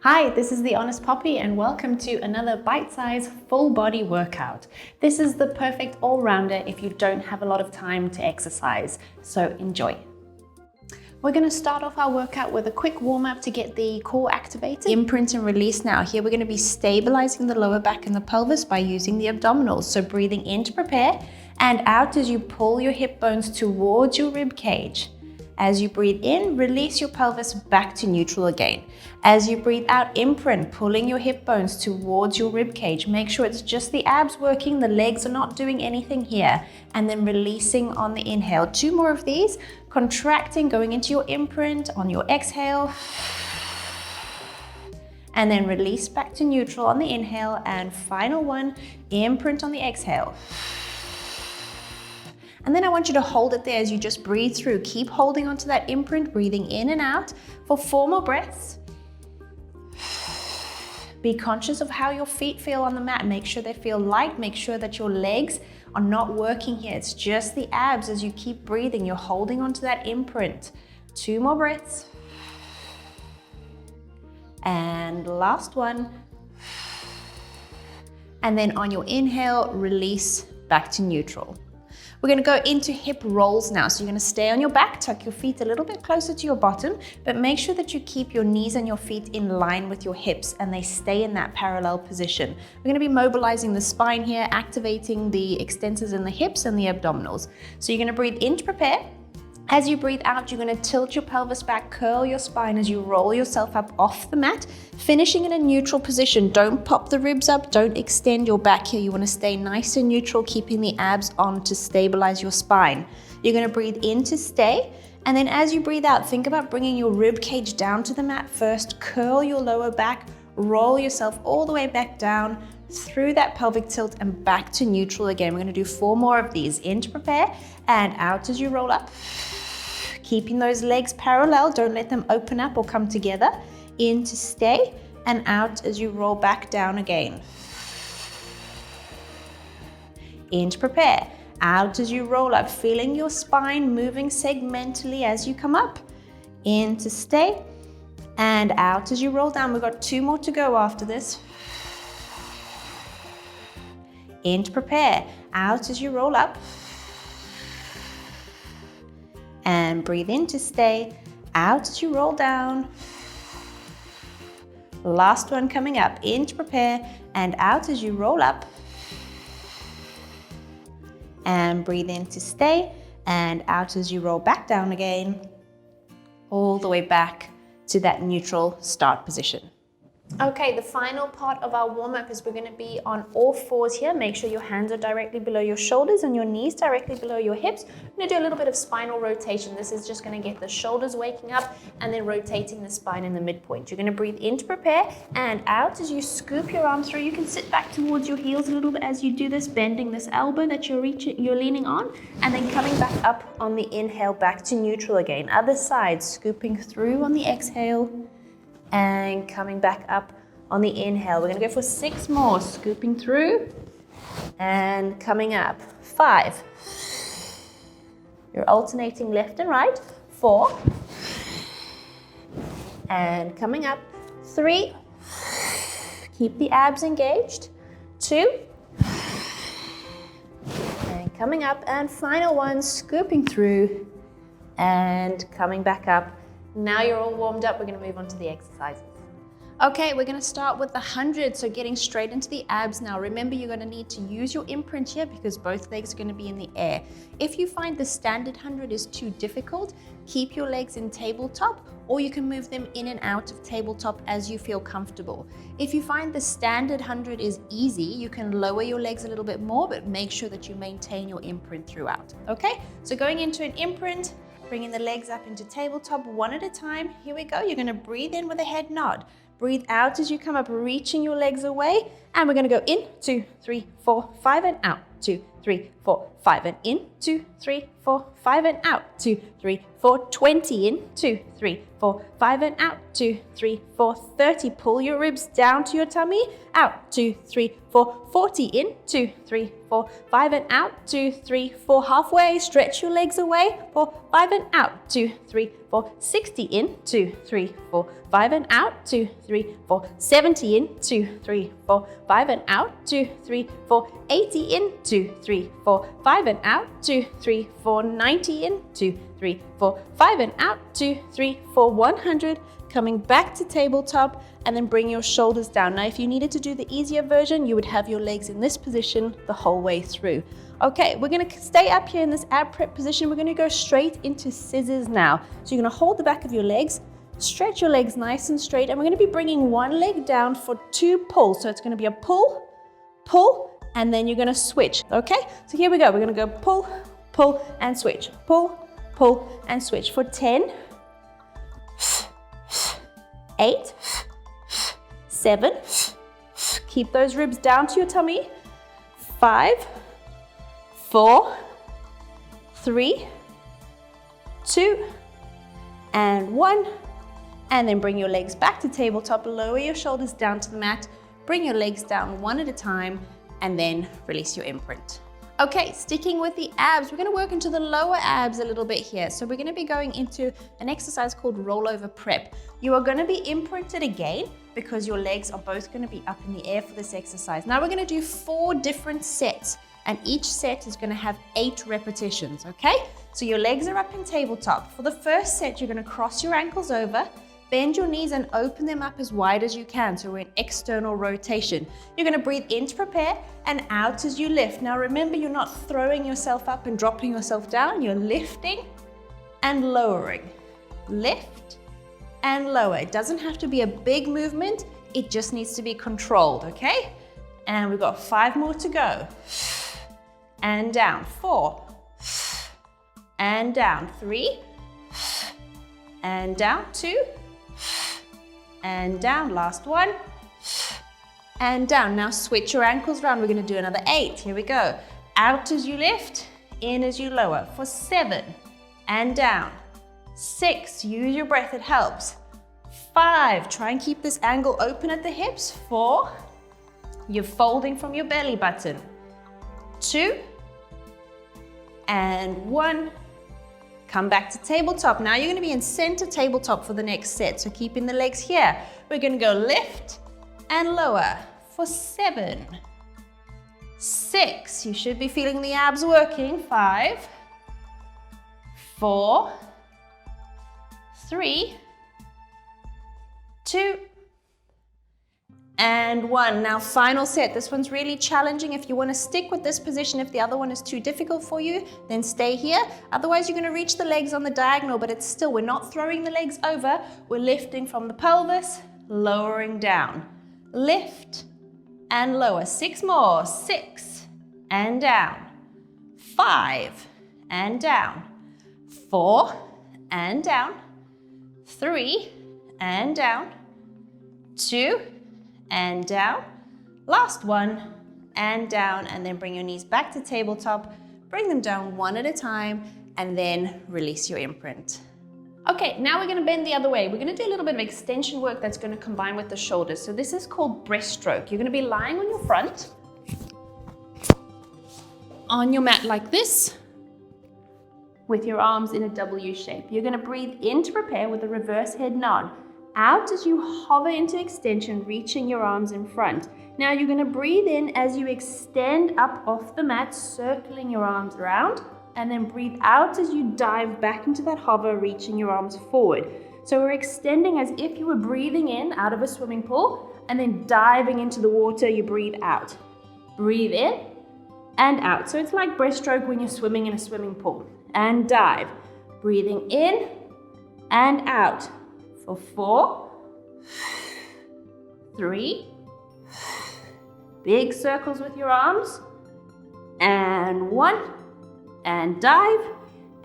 Hi, this is the Honest Poppy and welcome to another bite-sized full body workout. This is the perfect all-rounder if you don't have a lot of time to exercise, so enjoy. We're going to start off our workout with a quick warm-up to get the core activated. Imprint and release now. Here we're going to be stabilizing the lower back and the pelvis by using the abdominals. So breathing in to prepare and out as you pull your hip bones towards your rib cage. As you breathe in, release your pelvis back to neutral again. As you breathe out, imprint, pulling your hip bones towards your rib cage. Make sure it's just the abs working, the legs are not doing anything here. And then releasing on the inhale. 2 more of these, contracting, going into your imprint on your exhale. And then release back to neutral on the inhale. And final one, imprint on the exhale. And then I want you to hold it there as you just breathe through. Keep holding onto that imprint, breathing in and out for 4 more breaths. Be conscious of how your feet feel on the mat. Make sure they feel light. Make sure that your legs are not working here. It's just the abs as you keep breathing. You're holding onto that imprint. 2 more breaths. And last one. And then on your inhale, release back to neutral. We're going to go into hip rolls now. So you're going to stay on your back, tuck your feet a little bit closer to your bottom, but make sure that you keep your knees and your feet in line with your hips and they stay in that parallel position. We're going to be mobilizing the spine here, activating the extensors in the hips and the abdominals. So you're going to breathe in to prepare. As you breathe out, you're going to tilt your pelvis back, curl your spine as you roll yourself up off the mat, finishing in a neutral position. Don't pop the ribs up, don't extend your back here. You want to stay nice and neutral, keeping the abs on to stabilize your spine. You're going to breathe in to stay, and then as you breathe out, think about bringing your rib cage down to the mat first, curl your lower back, roll yourself all the way back down, through that pelvic tilt and back to neutral again. We're going to do 4 more of these. In to prepare and out as you roll up. Keeping those legs parallel, don't let them open up or come together. In to stay and out as you roll back down again. In to prepare, out as you roll up, feeling your spine moving segmentally as you come up. In to stay and out as you roll down. We've got 2 more to go after this. In to prepare, out as you roll up. And breathe in to stay, out as you roll down. Last one coming up, in to prepare and out as you roll up. And breathe in to stay and out as you roll back down again, all the way back to that neutral start position. Okay, the final part of our warm-up is we're going to be on all fours here. Make sure your hands are directly below your shoulders and your knees directly below your hips. I'm going to do a little bit of spinal rotation. This is just going to get the shoulders waking up and then rotating the spine in the midpoint. You're going to breathe in to prepare and out as you scoop your arms through. You can sit back towards your heels a little bit as you do this, bending this elbow that you're leaning on, and then coming back up on the inhale, back to neutral again. Other side, scooping through on the exhale. And coming back up on the inhale. We're going to go for 6 more. Scooping through and coming up. 5. You're alternating left and right. 4. And coming up. 3. Keep the abs engaged. 2. And coming up. And final one, scooping through and coming back up. Now you're all warmed up, we're going to move on to the exercises. Okay, we're going to start with the 100, so getting straight into the abs now. Remember, you're going to need to use your imprint here because both legs are going to be in the air. If you find the standard 100 is too difficult, keep your legs in tabletop, or you can move them in and out of tabletop as you feel comfortable. If you find the standard 100 is easy, you can lower your legs a little bit more, but make sure that you maintain your imprint throughout. Okay, so going into an imprint, bringing the legs up into tabletop 1 at a time. Here we go. You're going to breathe in with a head nod. Breathe out as you come up, reaching your legs away. And we're going to go in, 2, 3, 4, 5, and out. 2, 3, 4, 5, and in, 2, 3, 4, 5, and out, 2, 3, 4, 20 in, 2, 3, 4, 5, and out, 2, 3, 4, 30. Pull your ribs down to your tummy, out, 2, 3, 4, 40 in, 2, 3, 4, 5, and out, 2, 3, 4, halfway, stretch your legs away, 4, 5, and out, 2, 3, 4, 60 in, 2, 3, 4, 5, and out, 2, 3, 4, 70 in, 2, 3, 4, 5, and out, 2, 3, 4, 80 in, 2, 3, 4, 5, and out, 2, 3, 4, 90 in, 2, 3, 4, 5, and out, 2, 3, 4, 100. Coming back to tabletop, and then bring your shoulders down. Now, if you needed to do the easier version, you would have your legs in this position the whole way through. Okay, we're gonna stay up here in this ab prep position. We're gonna go straight into scissors now. So you're gonna hold the back of your legs, stretch your legs nice and straight, and we're gonna be bringing one leg down for 2 pulls. So it's gonna be a pull, pull, and then you're gonna switch, okay? So here we go, we're gonna go pull, pull, and switch. Pull, pull, and switch for 10, 8, 7, keep those ribs down to your tummy, 5, 4, 3, 2, and 1, and then bring your legs back to tabletop, lower your shoulders down to the mat, bring your legs down one at a time, and then release your imprint. Okay, sticking with the abs, we're gonna work into the lower abs a little bit here. So we're gonna be going into an exercise called rollover prep. You are gonna be imprinted again because your legs are both gonna be up in the air for this exercise. Now we're gonna do 4 different sets, and each set is gonna have 8 repetitions, okay? So your legs are up in tabletop. For the first set, you're gonna cross your ankles over, bend your knees and open them up as wide as you can, so we're in external rotation. You're gonna breathe in to prepare and out as you lift. Now remember, you're not throwing yourself up and dropping yourself down, you're lifting and lowering. Lift and lower. It doesn't have to be a big movement, it just needs to be controlled, okay? And we've got 5 more to go. And down, 4. And down, 3. And down, 2. And down, last one, and down. Now switch your ankles around. We're gonna do another 8, here we go. Out as you lift, in as you lower, for 7, and down. 6, use your breath, it helps. 5, try and keep this angle open at the hips. 4, you're folding from your belly button. 2, and 1. Come back to tabletop. Now you're gonna be in center tabletop for the next set. So keeping the legs here. We're gonna go lift and lower for 7, 6. You should be feeling the abs working. 5, 4, 3, 2, and 1. Now final set. This one's really challenging. If you want to stick with this position, if the other one is too difficult for you, then stay here. Otherwise you're going to reach the legs on the diagonal, but it's still, we're not throwing the legs over, we're lifting from the pelvis, lowering down. Lift and lower. 6 more. 6 and down. 5 and down. 4 and down. 3 and down. 2 and down, last one, and down, and then bring your knees back to tabletop, bring them down one at a time, and then release your imprint. Okay, now we're gonna bend the other way. We're gonna do a little bit of extension work that's gonna combine with the shoulders. So this is called breaststroke. You're gonna be lying on your front, on your mat like this, with your arms in a W shape. You're gonna breathe in to prepare with a reverse head nod. Out as you hover into extension, reaching your arms in front. Now you're gonna breathe in as you extend up off the mat, circling your arms around, and then breathe out as you dive back into that hover, reaching your arms forward. So we're extending as if you were breathing in out of a swimming pool, and then diving into the water, you breathe out. Breathe in and out. So it's like breaststroke when you're swimming in a swimming pool. And dive. Breathing in and out. For 4, 3, big circles with your arms, and 1, and dive,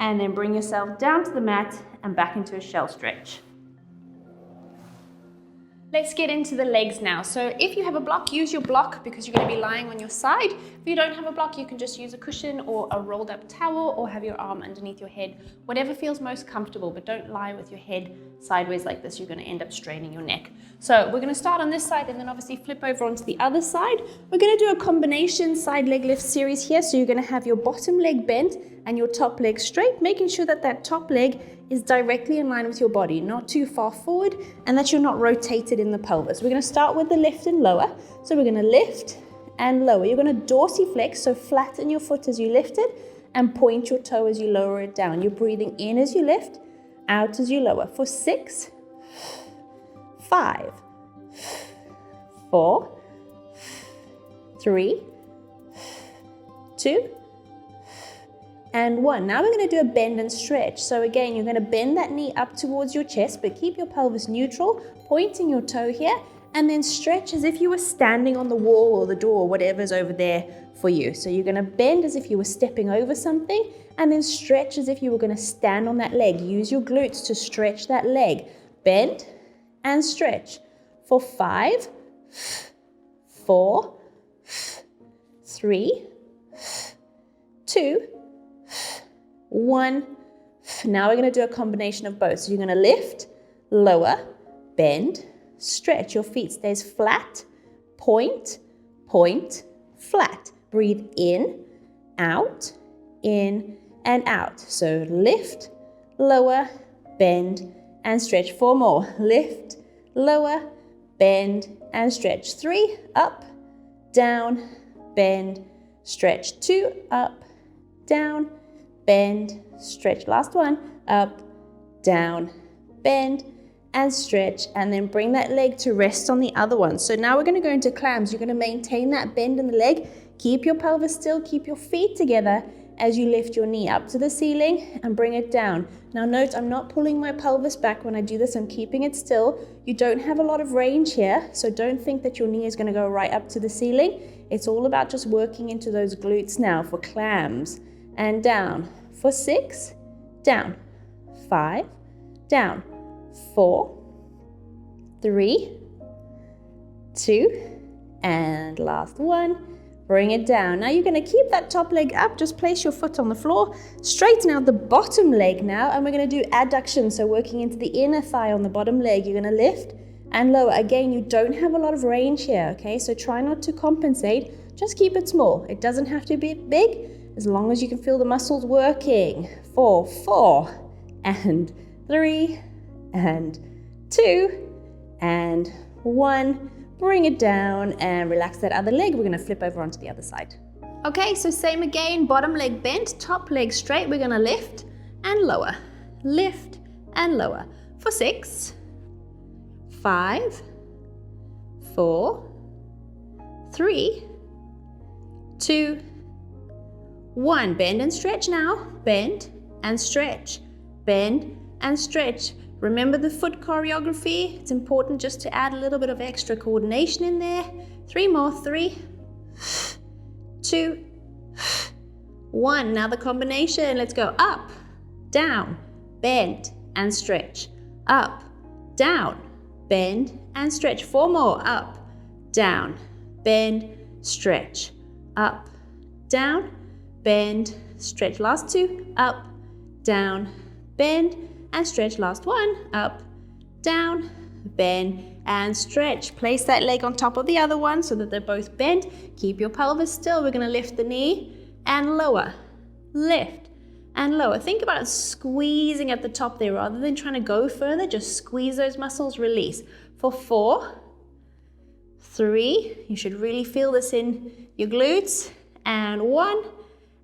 and then bring yourself down to the mat and back into a shell stretch. Let's get into the legs now. So if you have a block, use your block because you're going to be lying on your side. If you don't have a block, you can just use a cushion or a rolled up towel or have your arm underneath your head, whatever feels most comfortable, but don't lie with your head sideways like this. You're going to end up straining your neck. So we're going to start on this side and then obviously flip over onto the other side. We're going to do a combination side leg lift series here. So you're going to have your bottom leg bent and your top leg straight, making sure that that top leg is directly in line with your body, not too far forward, and that you're not rotated in the pelvis. We're going to start with the lift and lower. So we're going to lift and lower. You're going to dorsiflex, so flatten your foot as you lift it and point your toe as you lower it down. You're breathing in as you lift, out as you lower. For 6, 5, 4, 3, 2, and 1. Now we're going to do a bend and stretch. So again, you're going to bend that knee up towards your chest, but keep your pelvis neutral, pointing your toe here, and then stretch as if you were standing on the wall or the door, whatever's over there for you. So you're going to bend as if you were stepping over something, and then stretch as if you were going to stand on that leg. Use your glutes to stretch that leg. Bend and stretch. For 5, 4, 3, 2, 1. Now we're going to do a combination of both. So you're going to lift, lower, bend, stretch. Your feet stays flat, point, point, flat. Breathe in, and out. So lift, lower, bend, and stretch. 4 more. Lift, lower, bend, and stretch. 3, up, down, bend, stretch. 2, up, down, bend, stretch. Last one, up, down, bend, and stretch, and then bring that leg to rest on the other one. So now we're going to go into clams. You're going to maintain that bend in the leg, keep your pelvis still, keep your feet together as you lift your knee up to the ceiling and bring it down. Now note, I'm not pulling my pelvis back when I do this, I'm keeping it still. You don't have a lot of range here, so don't think that your knee is going to go right up to the ceiling. It's all about just working into those glutes now for clams. And down. For 6, down. 5, down. 4, 3, 2, and last one. Bring it down. Now you're going to keep that top leg up. Just place your foot on the floor. Straighten out the bottom leg now, and we're going to do adduction. So working into the inner thigh on the bottom leg. You're going to lift and lower. Again, you don't have a lot of range here, okay? So try not to compensate. Just keep it small. It doesn't have to be big, as long as you can feel the muscles working. 4, and 3, and 2, and 1. Bring it down and relax that other leg. We're going to flip over onto the other side. Okay, so same again, bottom leg bent, top leg straight. We're going to lift and lower, lift and lower. For 6, 5, 4, 3, 2, 1. Bend and stretch now. Bend and stretch. Bend and stretch. Remember the foot choreography. It's important just to add a little bit of extra coordination in there. 3 more. 3, 2, 1. Now the combination. Let's go up, down, bend and stretch. Up, down, bend and stretch. 4 more. Up, down, bend, stretch. Up, down, bend, stretch. Last 2. Up, down, bend and stretch. Last 1. Up, down, bend and stretch. Place that leg on top of the other one so that they're both bent. Keep your pelvis still. We're going to lift the knee and lower. Lift and lower. Think about it squeezing at the top there rather than trying to go further. Just squeeze those muscles, release. For 4, 3, you should really feel this in your glutes, and 1.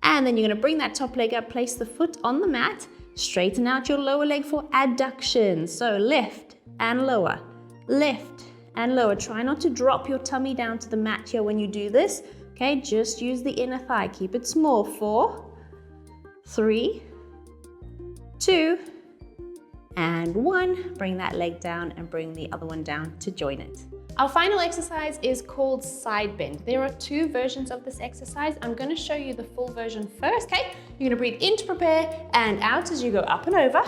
And then you're going to bring that top leg up, place the foot on the mat, straighten out your lower leg for adduction. So lift and lower, lift and lower. Try not to drop your tummy down to the mat here when you do this. Okay, just use the inner thigh. Keep it small. 4, 3, 2, and 1. Bring that leg down and bring the other one down to join it. Our final exercise is called side bend. There are 2 versions of this exercise. I'm going to show you the full version first, okay? You're going to breathe in to prepare and out as you go up and over.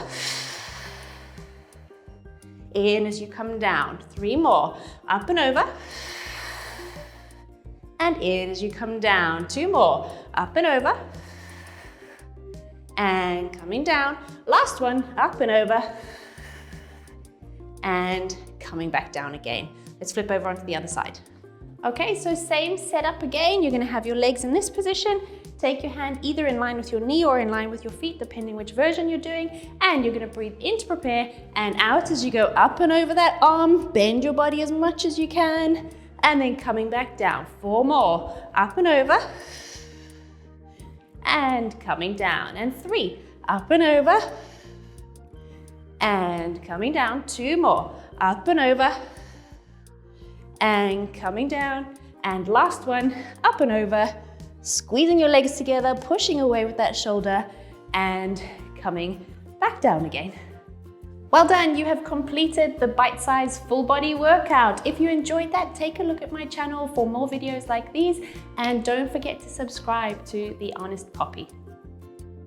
in as you come down. 3 more, up and over, and in as you come down. 2 more, up and over, and coming down. Last one, up and over, and coming back down again. Let's flip over onto the other side. Okay, so same setup again. You're gonna have your legs in this position. Take your hand either in line with your knee or in line with your feet, depending which version you're doing. And you're gonna breathe in to prepare and out as you go up and over that arm. Bend your body as much as you can. And then coming back down. 4 more, up and over. And coming down. And 3, up and over. And coming down. 2 more, up and over. And coming down, and last one, up and over, squeezing your legs together, pushing away with that shoulder, and coming back down again. Well done, you have completed the bite-sized full body workout. If you enjoyed that, take a look at my channel for more videos like these, and don't forget to subscribe to The Honest Poppy.